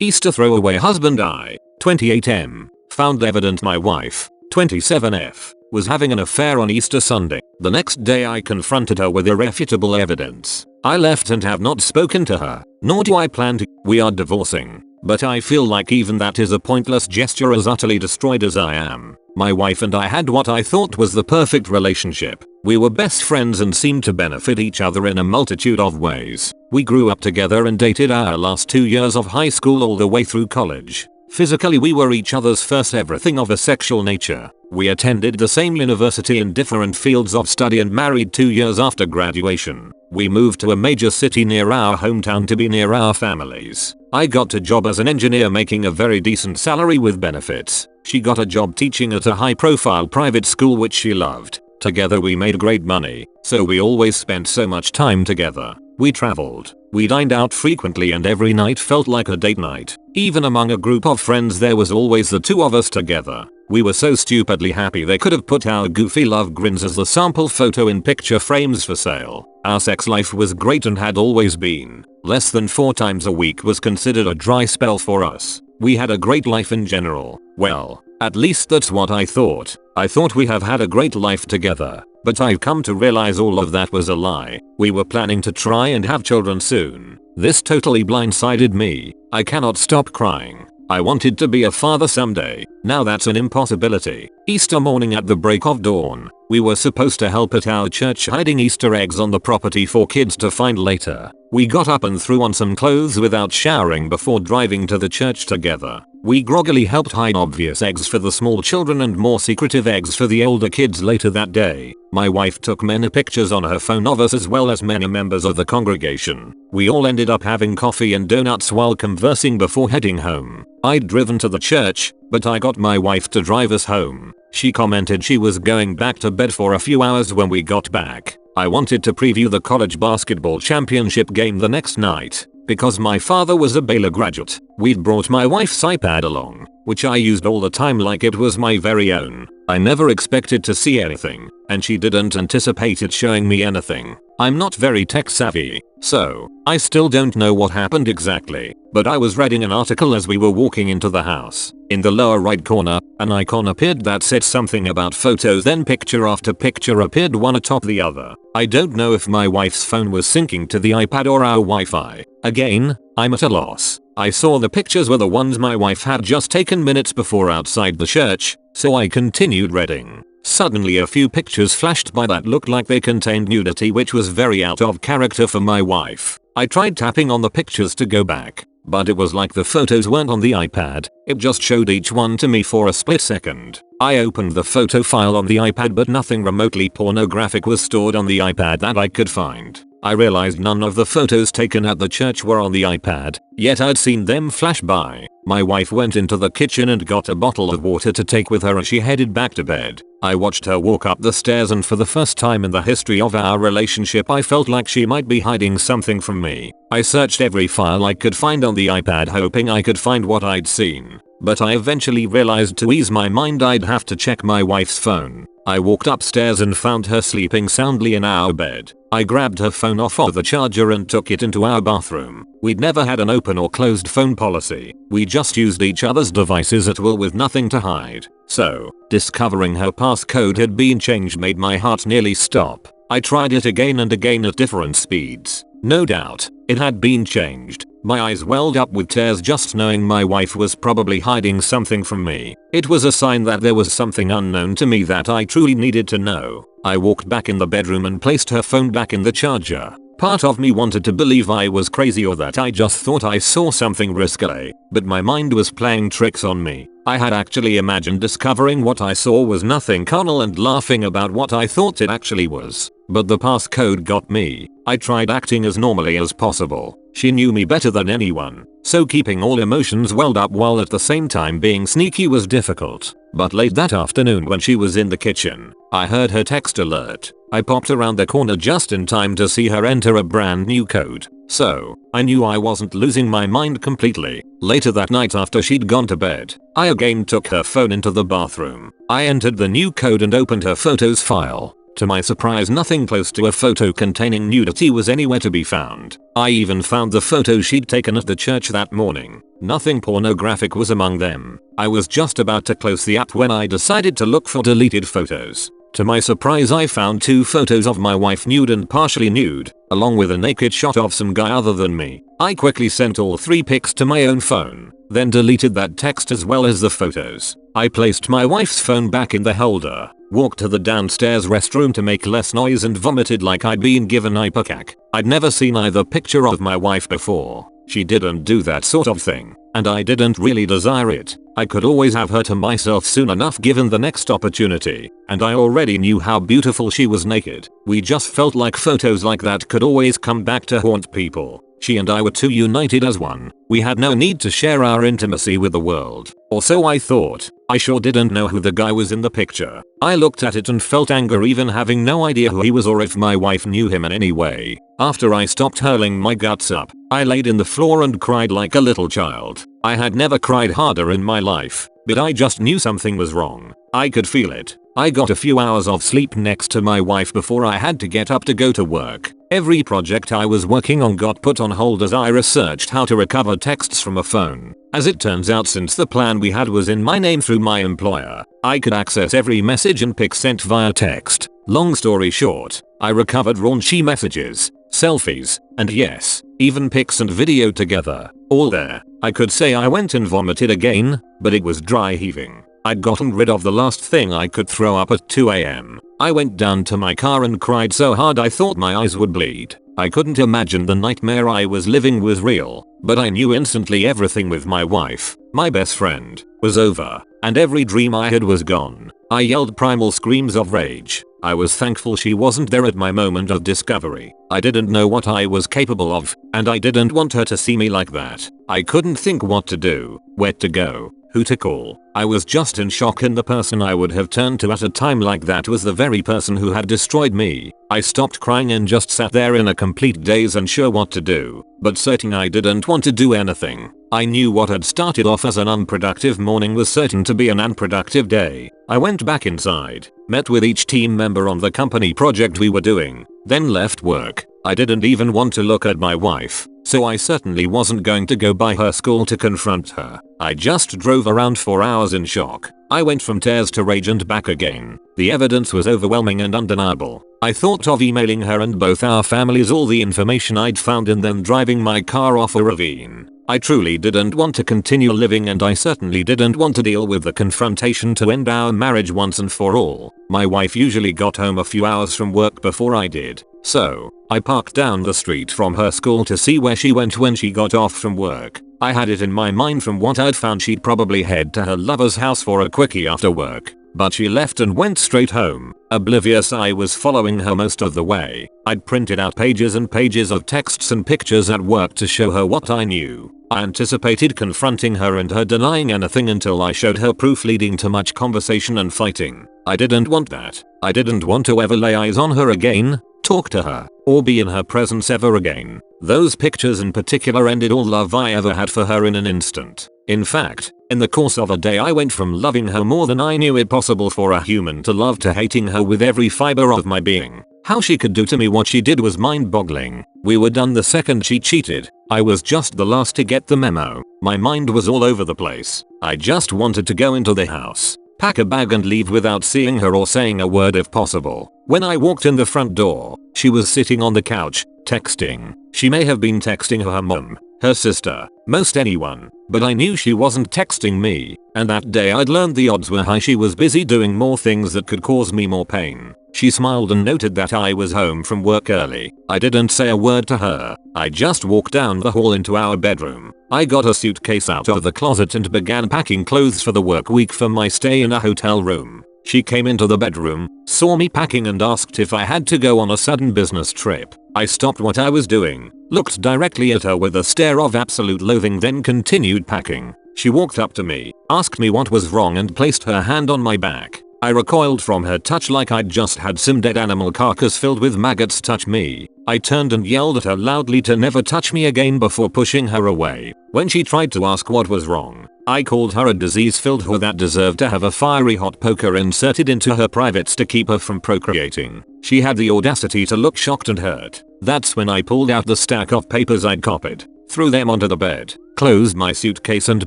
Easter throwaway husband I, 28M, found evident my wife, 27F, was having an affair on Easter Sunday. The next day I confronted her with irrefutable evidence. I left and have not spoken to her, nor do I plan to. We are divorcing, but I feel like even that is a pointless gesture, as utterly destroyed as I am. My wife and I had what I thought was the perfect relationship. We were best friends and seemed to benefit each other in a multitude of ways. We grew up together and dated our last 2 years of high school all the way through college. Physically we were each other's first everything of a sexual nature. We attended the same university in different fields of study and married 2 years after graduation. We moved to a major city near our hometown to be near our families. I got a job as an engineer making a very decent salary with benefits. She got a job teaching at a high-profile private school which she loved. Together we made great money, so we always spent so much time together. We traveled. We dined out frequently and every night felt like a date night. Even among a group of friends there was always the two of us together. We were so stupidly happy they could have put our goofy love grins as the sample photo in picture frames for sale. Our sex life was great and had always been. Less than 4 times a week was considered a dry spell for us. We had a great life in general. Well, at least that's what I thought. I thought we have had a great life together. But I've come to realize all of that was a lie. We were planning to try and have children soon. This totally blindsided me. I cannot stop crying. I wanted to be a father someday. Now that's an impossibility. Easter morning at the break of dawn, we were supposed to help at our church hiding Easter eggs on the property for kids to find later. We got up and threw on some clothes without showering before driving to the church together. We groggily helped hide obvious eggs for the small children and more secretive eggs for the older kids later that day. My wife took many pictures on her phone of us as well as many members of the congregation. We all ended up having coffee and donuts while conversing before heading home. I'd driven to the church, but I got my wife to drive us home. She commented she was going back to bed for a few hours when we got back. I wanted to preview the college basketball championship game the next night. Because my father was a Baylor graduate, we'd brought my wife's iPad along, which I used all the time like it was my very own. I never expected to see anything, and she didn't anticipate it showing me anything. I'm not very tech savvy, so I still don't know what happened exactly, but I was reading an article as we were walking into the house. In the lower right corner, an icon appeared that said something about photos, then picture after picture appeared one atop the other. I don't know if my wife's phone was syncing to the iPad or our Wi-Fi. Again, I'm at a loss. I saw the pictures were the ones my wife had just taken minutes before outside the church, so I continued reading. Suddenly a few pictures flashed by that looked like they contained nudity, which was very out of character for my wife. I tried tapping on the pictures to go back, but it was like the photos weren't on the iPad, it just showed each one to me for a split second. I opened the photo file on the iPad but nothing remotely pornographic was stored on the iPad that I could find. I realized none of the photos taken at the church were on the iPad, yet I'd seen them flash by. My wife went into the kitchen and got a bottle of water to take with her as she headed back to bed. I watched her walk up the stairs and for the first time in the history of our relationship I felt like she might be hiding something from me. I searched every file I could find on the iPad hoping I could find what I'd seen, but I eventually realized to ease my mind I'd have to check my wife's phone. I walked upstairs and found her sleeping soundly in our bed. I grabbed her phone off of the charger and took it into our bathroom. We'd never had an open or closed phone policy. We just used each other's devices at will with nothing to hide. So, discovering her passcode had been changed made my heart nearly stop. I tried it again and again at different speeds. No doubt, it had been changed. My eyes welled up with tears just knowing my wife was probably hiding something from me. It was a sign that there was something unknown to me that I truly needed to know. I walked back in the bedroom and placed her phone back in the charger. Part of me wanted to believe I was crazy or that I just thought I saw something risque, but my mind was playing tricks on me. I had actually imagined discovering what I saw was nothing carnal and laughing about what I thought it actually was. But the passcode got me. I tried acting as normally as possible. She knew me better than anyone, so keeping all emotions welled up while at the same time being sneaky was difficult. But late that afternoon when she was in the kitchen, I heard her text alert. I popped around the corner just in time to see her enter a brand new code. So, I knew I wasn't losing my mind completely. Later that night after she'd gone to bed, I again took her phone into the bathroom. I entered the new code and opened her photos file. To my surprise, nothing close to a photo containing nudity was anywhere to be found. I even found the photo she'd taken at the church that morning. Nothing pornographic was among them. I was just about to close the app when I decided to look for deleted photos. To my surprise, I found 2 photos of my wife nude and partially nude, along with a naked shot of some guy other than me. I quickly sent all 3 pics to my own phone, then deleted that text as well as the photos. I placed my wife's phone back in the holder, walked to the downstairs restroom to make less noise, and vomited like I'd been given ipecac. I'd never seen either picture of my wife before. She didn't do that sort of thing, and I didn't really desire it. I could always have her to myself soon enough given the next opportunity, and I already knew how beautiful she was naked. We just felt like photos like that could always come back to haunt people. She and I were too united as one. We had no need to share our intimacy with the world. Or so I thought. I sure didn't know who the guy was in the picture. I looked at it and felt anger, even having no idea who he was or if my wife knew him in any way. After I stopped hurling my guts up, I laid in the floor and cried like a little child. I had never cried harder in my life, but I just knew something was wrong. I could feel it. I got a few hours of sleep next to my wife before I had to get up to go to work. Every project I was working on got put on hold as I researched how to recover texts from a phone. As it turns out, since the plan we had was in my name through my employer, I could access every message and pic sent via text. Long story short, I recovered raunchy messages, selfies, and yes, even pics and video together, all there. I could say I went and vomited again, but it was dry heaving. I'd gotten rid of the last thing I could throw up at 2 AM. I went down to my car and cried so hard I thought my eyes would bleed. I couldn't imagine the nightmare I was living was real, but I knew instantly everything with my wife, my best friend, was over, and every dream I had was gone. I yelled primal screams of rage. I was thankful she wasn't there at my moment of discovery. I didn't know what I was capable of, and I didn't want her to see me like that. I couldn't think what to do, where to go, who to call. I was just in shock, and the person I would have turned to at a time like that was the very person who had destroyed me. I stopped crying and just sat there in a complete daze, unsure what to do, but certain I didn't want to do anything. I knew what had started off as an unproductive morning was certain to be an unproductive day. I went back inside, met with each team member on the company project we were doing, then left work. I didn't even want to look at my wife, so I certainly wasn't going to go by her school to confront her. I just drove around for hours in shock. I went from tears to rage and back again. The evidence was overwhelming and undeniable. I thought of emailing her and both our families all the information I'd found and then driving my car off a ravine. I truly didn't want to continue living, and I certainly didn't want to deal with the confrontation to end our marriage once and for all. My wife usually got home a few hours from work before I did, so I parked down the street from her school to see where she went when she got off from work. I had it in my mind from what I'd found she'd probably head to her lover's house for a quickie after work. But she left and went straight home. Oblivious I was following her most of the way. I'd printed out pages and pages of texts and pictures at work to show her what I knew. I anticipated confronting her and her denying anything until I showed her proof, leading to much conversation and fighting. I didn't want that. I didn't want to ever lay eyes on her again, talk to her, or be in her presence ever again. Those pictures in particular ended all love I ever had for her in an instant. In fact, in the course of a day I went from loving her more than I knew it possible for a human to love to hating her with every fiber of my being. How she could do to me what she did was mind-boggling. We were done the second she cheated. I was just the last to get the memo. My mind was all over the place. I just wanted to go into the house, pack a bag and leave without seeing her or saying a word if possible. When I walked in the front door, she was sitting on the couch, texting. She may have been texting her mom, her sister, most anyone, but I knew she wasn't texting me, and that day I'd learned the odds were high she was busy doing more things that could cause me more pain. She smiled and noted that I was home from work early. I didn't say a word to her. I just walked down the hall into our bedroom. I got a suitcase out of the closet and began packing clothes for the work week for my stay in a hotel room. She came into the bedroom, saw me packing and asked if I had to go on a sudden business trip. I stopped what I was doing, looked directly at her with a stare of absolute loathing, then continued packing. She walked up to me, asked me what was wrong and placed her hand on my back. I recoiled from her touch like I'd just had some dead animal carcass filled with maggots touch me. I turned and yelled at her loudly to never touch me again before pushing her away. When she tried to ask what was wrong, I called her a disease-filled whore that deserved to have a fiery hot poker inserted into her privates to keep her from procreating. She had the audacity to look shocked and hurt. That's when I pulled out the stack of papers I'd copied, threw them onto the bed, closed my suitcase and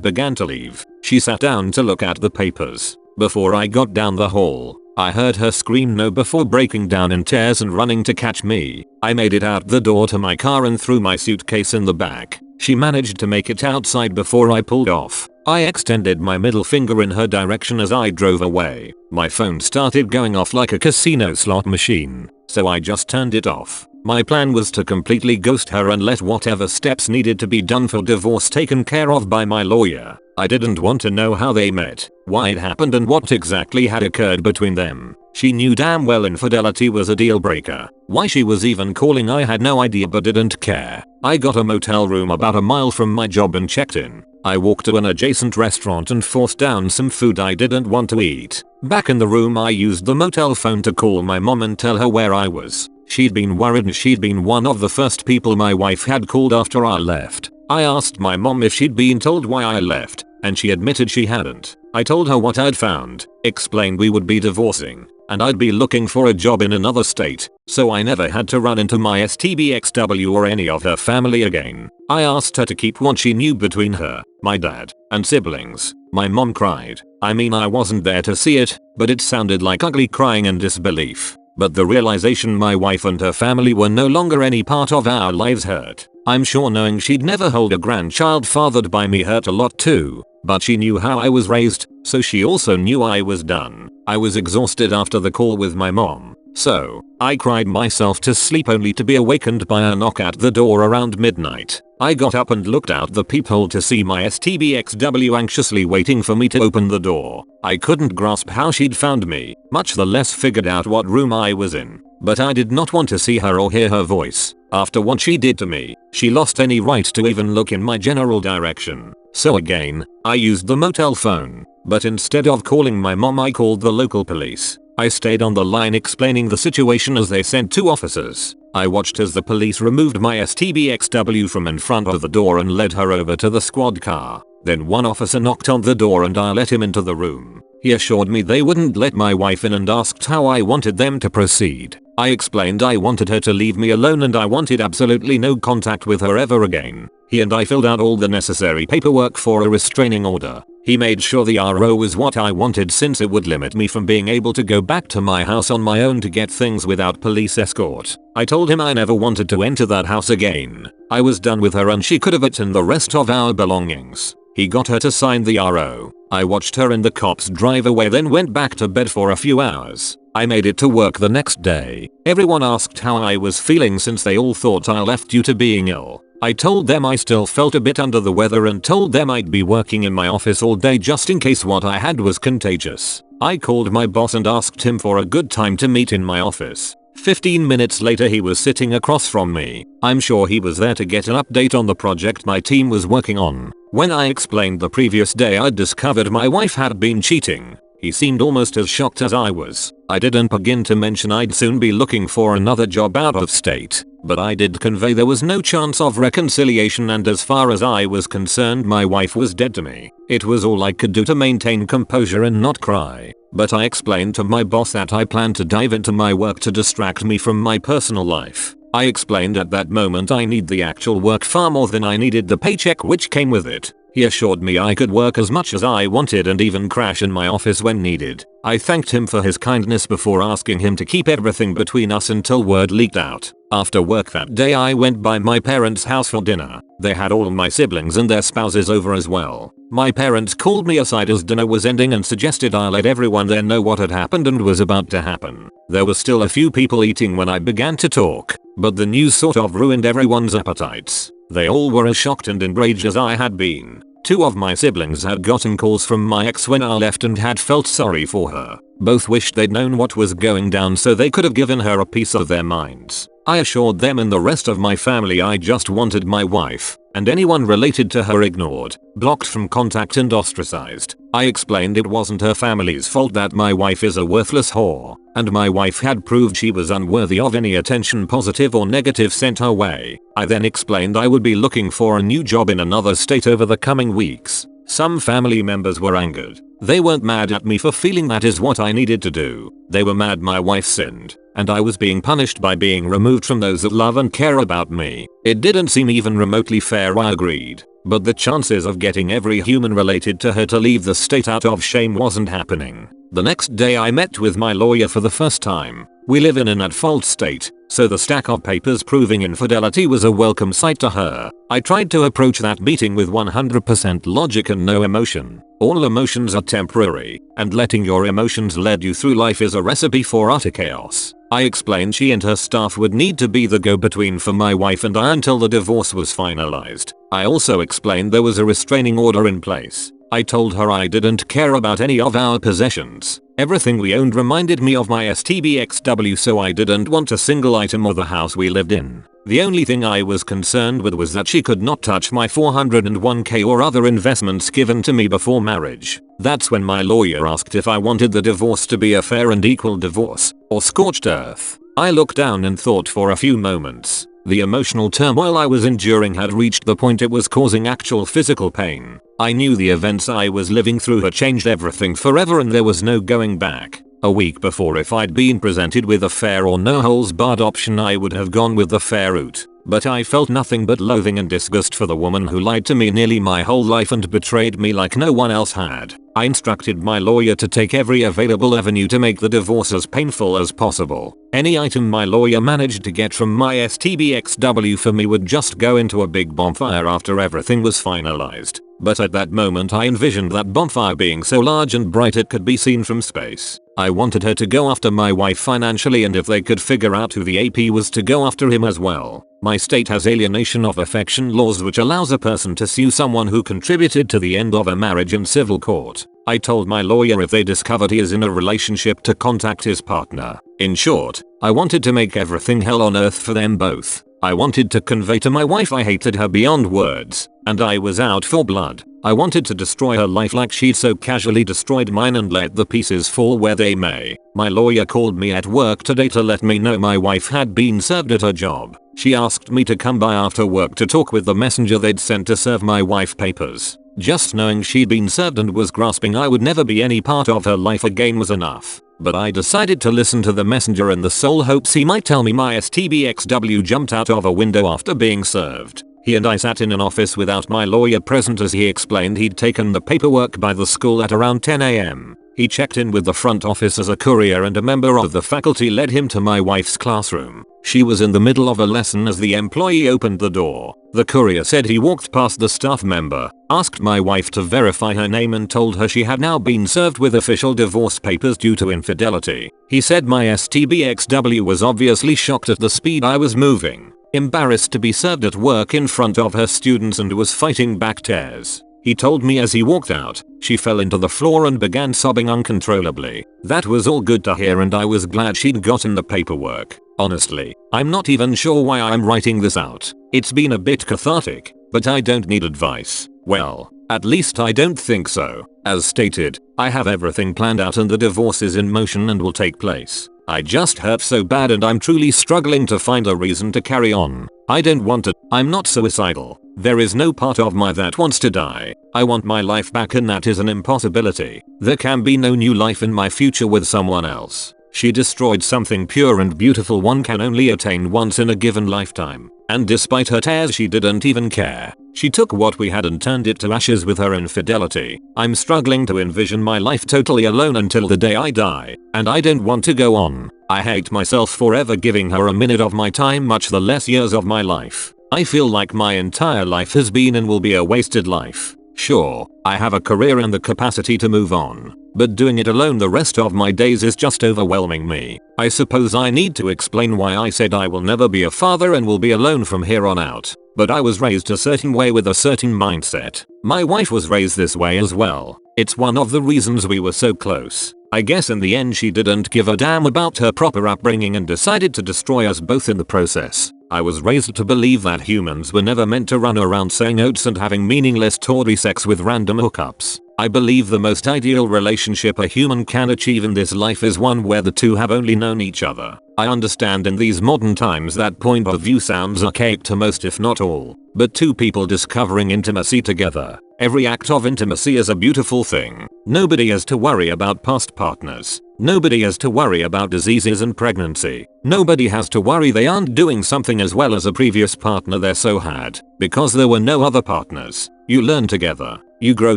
began to leave. She sat down to look at the papers. Before I got down the hall, I heard her scream no before breaking down in tears and running to catch me. I made it out the door to my car and threw my suitcase in the back. She managed to make it outside before I pulled off. I extended my middle finger in her direction as I drove away. My phone started going off like a casino slot machine, so I just turned it off. My plan was to completely ghost her and let whatever steps needed to be done for divorce taken care of by my lawyer. I didn't want to know how they met, why it happened and what exactly had occurred between them. She knew damn well infidelity was a deal breaker. Why she was even calling I had no idea but didn't care. I got a motel room about a mile from my job and checked in. I walked to an adjacent restaurant and forced down some food I didn't want to eat. Back in the room I used the motel phone to call my mom and tell her where I was. She'd been worried and she'd been one of the first people my wife had called after I left. I asked my mom if she'd been told why I left, and she admitted she hadn't. I told her what I'd found, explained we would be divorcing, and I'd be looking for a job in another state, so I never had to run into my STBXW or any of her family again. I asked her to keep what she knew between her, my dad, and siblings. My mom cried. I mean, I wasn't there to see it, but it sounded like ugly crying and disbelief. But the realization my wife and her family were no longer any part of our lives hurt. I'm sure knowing she'd never hold a grandchild fathered by me hurt a lot too. But she knew how I was raised, so she also knew I was done. I was exhausted after the call with my mom, so I cried myself to sleep only to be awakened by a knock at the door around midnight. I got up and looked out the peephole to see my STBXW anxiously waiting for me to open the door. I couldn't grasp how she'd found me, much the less figured out what room I was in. But I did not want to see her or hear her voice. After what she did to me, she lost any right to even look in my general direction. So again, I used the motel phone, but instead of calling my mom I called the local police. I stayed on the line explaining the situation as they sent 2 officers. I watched as the police removed my STBXW from in front of the door and led her over to the squad car. Then one officer knocked on the door and I let him into the room. He assured me they wouldn't let my wife in and asked how I wanted them to proceed. I explained I wanted her to leave me alone and I wanted absolutely no contact with her ever again. He and I filled out all the necessary paperwork for a restraining order. He made sure the RO was what I wanted since it would limit me from being able to go back to my house on my own to get things without police escort. I told him I never wanted to enter that house again. I was done with her and she could have eaten the rest of our belongings. He got her to sign the RO. I watched her and the cops drive away, then went back to bed for a few hours. I made it to work the next day. Everyone asked how I was feeling since they all thought I left due to being ill. I told them I still felt a bit under the weather and told them I'd be working in my office all day just in case what I had was contagious. I called my boss and asked him for a good time to meet in my office. 15 minutes later he was sitting across from me. I'm sure he was there to get an update on the project my team was working on. When I explained the previous day I'd discovered my wife had been cheating, he seemed almost as shocked as I was. I didn't begin to mention I'd soon be looking for another job out of state, but I did convey there was no chance of reconciliation and as far as I was concerned my wife was dead to me. It was all I could do to maintain composure and not cry. But I explained to my boss that I planned to dive into my work to distract me from my personal life. I explained at that moment I need the actual work far more than I needed the paycheck which came with it. He assured me I could work as much as I wanted and even crash in my office when needed. I thanked him for his kindness before asking him to keep everything between us until word leaked out. After work that day I went by my parents' house for dinner. They had all my siblings and their spouses over as well. My parents called me aside as dinner was ending and suggested I let everyone there know what had happened and was about to happen. There were still a few people eating when I began to talk, but the news sort of ruined everyone's appetites. They all were as shocked and enraged as I had been. 2 of my siblings had gotten calls from my ex when I left and had felt sorry for her. Both wished they'd known what was going down so they could have given her a piece of their minds. I assured them and the rest of my family I just wanted my wife, and anyone related to her ignored, blocked from contact and ostracized. I explained it wasn't her family's fault that my wife is a worthless whore, and my wife had proved she was unworthy of any attention positive or negative sent her way. I then explained I would be looking for a new job in another state over the coming weeks. Some family members were angered. They weren't mad at me for feeling that is what I needed to do. They were mad my wife sinned, and I was being punished by being removed from those that love and care about me. It didn't seem even remotely fair, I agreed. But the chances of getting every human related to her to leave the state out of shame wasn't happening. The next day I met with my lawyer for the first time. We live in an at-fault state, so the stack of papers proving infidelity was a welcome sight to her. I tried to approach that meeting with 100% logic and no emotion. All emotions are temporary, and letting your emotions lead you through life is a recipe for utter chaos. I explained she and her staff would need to be the go-between for my wife and I until the divorce was finalized. I also explained there was a restraining order in place. I told her I didn't care about any of our possessions. Everything we owned reminded me of my STBXW, so I didn't want a single item or the house we lived in. The only thing I was concerned with was that she could not touch my 401k or other investments given to me before marriage. That's when my lawyer asked if I wanted the divorce to be a fair and equal divorce, or scorched earth. I looked down and thought for a few moments. The emotional turmoil I was enduring had reached the point it was causing actual physical pain. I knew the events I was living through had changed everything forever and there was no going back. A week before, if I'd been presented with a fair or no holds barred option, I would have gone with the fair route. But I felt nothing but loathing and disgust for the woman who lied to me nearly my whole life and betrayed me like no one else had. I instructed my lawyer to take every available avenue to make the divorce as painful as possible. Any item my lawyer managed to get from my STBXW for me would just go into a big bonfire after everything was finalized. But at that moment I envisioned that bonfire being so large and bright it could be seen from space. I wanted her to go after my wife financially, and if they could figure out who the AP was, to go after him as well. My state has alienation of affection laws which allows a person to sue someone who contributed to the end of a marriage in civil court. I told my lawyer if they discovered he is in a relationship to contact his partner. In short, I wanted to make everything hell on earth for them both. I wanted to convey to my wife I hated her beyond words, and I was out for blood. I wanted to destroy her life like she'd so casually destroyed mine and let the pieces fall where they may. My lawyer called me at work today to let me know my wife had been served at her job. She asked me to come by after work to talk with the messenger they'd sent to serve my wife papers. Just knowing she'd been served and was grasping I would never be any part of her life again was enough. But I decided to listen to the messenger in the sole hopes he might tell me my STBXW jumped out of a window after being served. He and I sat in an office without my lawyer present as he explained he'd taken the paperwork by the school at around 10 AM. He checked in with the front office as a courier and a member of the faculty led him to my wife's classroom. She was in the middle of a lesson as the employee opened the door. The courier said he walked past the staff member, asked my wife to verify her name and told her she had now been served with official divorce papers due to infidelity. He said my STBXW was obviously shocked at the speed I was moving, embarrassed to be served at work in front of her students, and was fighting back tears. He told me as he walked out, she fell into the floor and began sobbing uncontrollably. That was all good to hear and I was glad she'd gotten the paperwork. Honestly, I'm not even sure why I'm writing this out. It's been a bit cathartic, but I don't need advice. Well, at least I don't think so. As stated, I have everything planned out and the divorce is in motion and will take place. I just hurt so bad and I'm truly struggling to find a reason to carry on. I don't want to. I'm not suicidal. There is no part of me that wants to die. I want my life back and that is an impossibility. There can be no new life in my future with someone else. She destroyed something pure and beautiful one can only attain once in a given lifetime. And despite her tears she didn't even care. She took what we had and turned it to ashes with her infidelity. I'm struggling to envision my life totally alone until the day I die, and I don't want to go on. I hate myself for ever giving her a minute of my time, much the less years of my life. I feel like my entire life has been and will be a wasted life. Sure, I have a career and the capacity to move on, but doing it alone the rest of my days is just overwhelming me. I suppose I need to explain why I said I will never be a father and will be alone from here on out. But I was raised a certain way with a certain mindset. My wife was raised this way as well. It's one of the reasons we were so close. I guess in the end she didn't give a damn about her proper upbringing and decided to destroy us both in the process. I was raised to believe that humans were never meant to run around saying oats and having meaningless tawdry sex with random hookups. I believe the most ideal relationship a human can achieve in this life is one where the two have only known each other. I understand in these modern times that point of view sounds archaic to most if not all, but two people discovering intimacy together, Every act of intimacy is a beautiful thing. Nobody has to worry about past partners. Nobody has to worry about diseases and pregnancy. Nobody has to worry they aren't doing something as well as a previous partner they so had, because there were no other partners. You learn together. You grow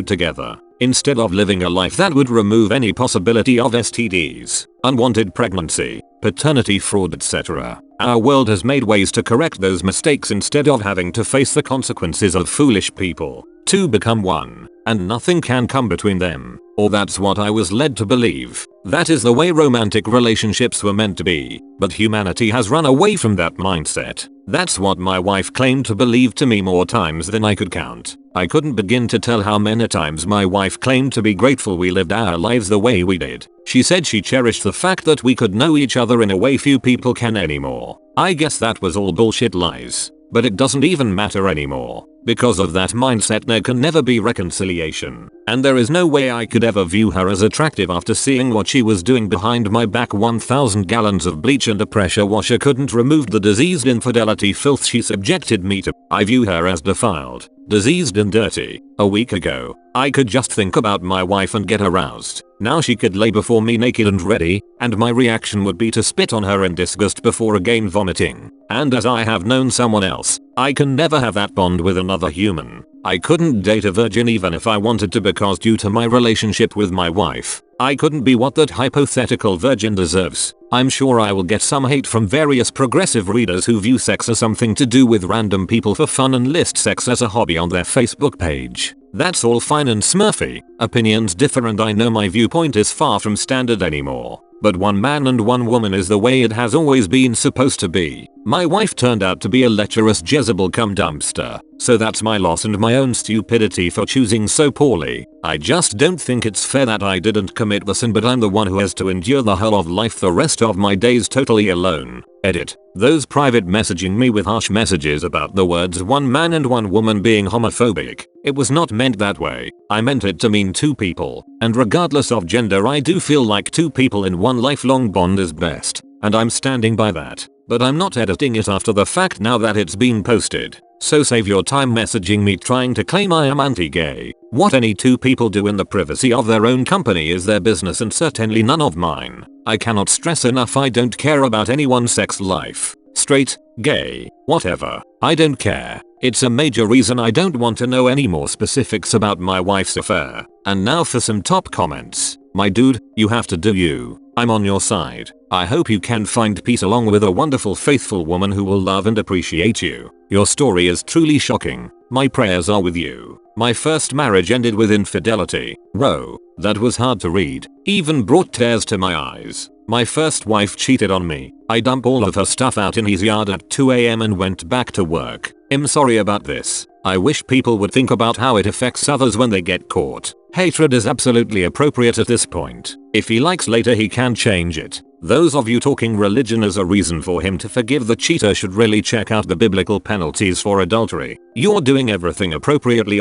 together. Instead of living a life that would remove any possibility of STDs, unwanted pregnancy, paternity fraud, etc. Our world has made ways to correct those mistakes instead of having to face the consequences of foolish people. Two become one, and nothing can come between them. Or that's what I was led to believe. That is the way romantic relationships were meant to be. But humanity has run away from that mindset. That's what my wife claimed to believe to me more times than I could count. I couldn't begin to tell how many times my wife claimed to be grateful we lived our lives the way we did. She said she cherished the fact that we could know each other in a way few people can anymore. I guess that was all bullshit lies. But it doesn't even matter anymore. Because of that mindset there can never be reconciliation. And there is no way I could ever view her as attractive after seeing what she was doing behind my back. 1,000 gallons of bleach and a pressure washer couldn't remove the diseased infidelity filth she subjected me to. I view her as defiled, diseased and dirty. A week ago, I could just think about my wife and get aroused. Now she could lay before me naked and ready, and my reaction would be to spit on her in disgust before again vomiting. And as I have known someone else, I can never have that bond with another human. I couldn't date a virgin even if I wanted to, because due to my relationship with my wife, I couldn't be what that hypothetical virgin deserves. I'm sure I will get some hate from various progressive readers who view sex as something to do with random people for fun and list sex as a hobby on their Facebook page. That's all fine and smurfy. Opinions differ and I know my viewpoint is far from standard anymore. But one man and one woman is the way it has always been supposed to be. My wife turned out to be a lecherous Jezebel cum dumpster. So that's my loss and my own stupidity for choosing so poorly. I just don't think it's fair that I didn't commit the sin, but I'm the one who has to endure the hell of life the rest of my days totally alone. Edit. Those private messaging me with harsh messages about the words one man and one woman being homophobic. It was not meant that way. I meant it to mean two people. And regardless of gender, I do feel like two people in one lifelong bond is best. And I'm standing by that. But I'm not editing it after the fact now that it's been posted. So save your time messaging me trying to claim I am anti-gay. What any two people do in the privacy of their own company is their business and certainly none of mine. I cannot stress enough I don't care about anyone's sex life. Straight, gay, whatever. I don't care. It's a major reason I don't want to know any more specifics about my wife's affair. And now for some top comments. My dude, you have to do you. I'm on your side. I hope you can find peace along with a wonderful faithful woman who will love and appreciate you. Your story is truly shocking. My prayers are with you. My first marriage ended with infidelity. Whoa, that was hard to read. Even brought tears to my eyes. My first wife cheated on me. I dumped all of her stuff out in his yard at 2 AM and went back to work. I'm sorry about this. I wish people would think about how it affects others when they get caught. Hatred is absolutely appropriate at this point. If he likes later he can change it. Those of you talking religion as a reason for him to forgive the cheater should really check out the biblical penalties for adultery. You're doing everything appropriately.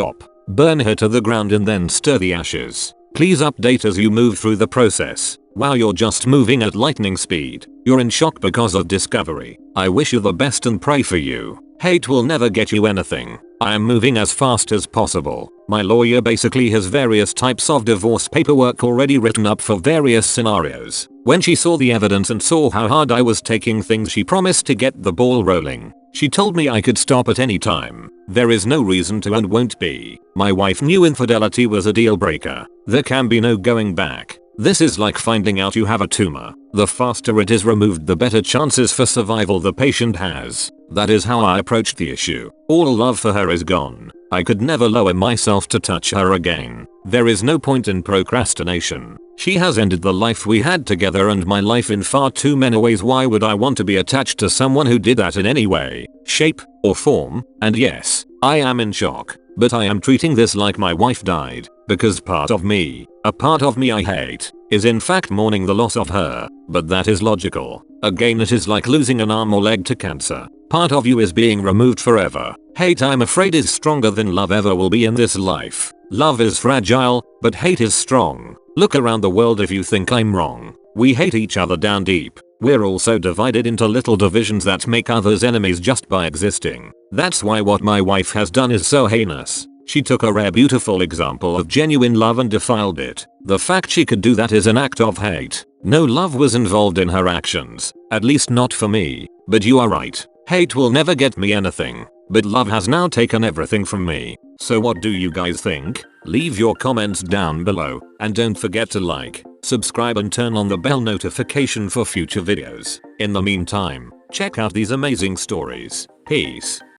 Burn her to the ground and then stir the ashes. Please update as you move through the process. Wow, you're just moving at lightning speed. You're in shock because of discovery. I wish you the best and pray for you. Hate will never get you anything. I am moving as fast as possible. My lawyer basically has various types of divorce paperwork already written up for various scenarios. When she saw the evidence and saw how hard I was taking things, she promised to get the ball rolling. She told me I could stop at any time. There is no reason to and won't be. My wife knew infidelity was a deal breaker. There can be no going back. This is like finding out you have a tumor. The faster it is removed, the better chances for survival the patient has. That is how I approached the issue. All love for her is gone. I could never lower myself to touch her again. There is no point in procrastination. She has ended the life we had together and my life in far too many ways. Why would I want to be attached to someone who did that in any way, shape, or form? And yes, I am in shock. But I am treating this like my wife died, because part of me, a part of me I hate, is in fact mourning the loss of her. But that is logical. Again, it is like losing an arm or leg to cancer. Part of you is being removed forever. Hate, I'm afraid, is stronger than love ever will be in this life. Love is fragile, but hate is strong. Look around the world if you think I'm wrong. We hate each other down deep. We're also divided into little divisions that make others enemies just by existing. That's why what my wife has done is so heinous. She took a rare beautiful example of genuine love and defiled it. The fact she could do that is an act of hate. No love was involved in her actions, at least not for me. But you are right. Hate will never get me anything. But love has now taken everything from me. So what do you guys think? Leave your comments down below. And don't forget to like, subscribe and turn on the bell notification for future videos. In the meantime, check out these amazing stories. Peace.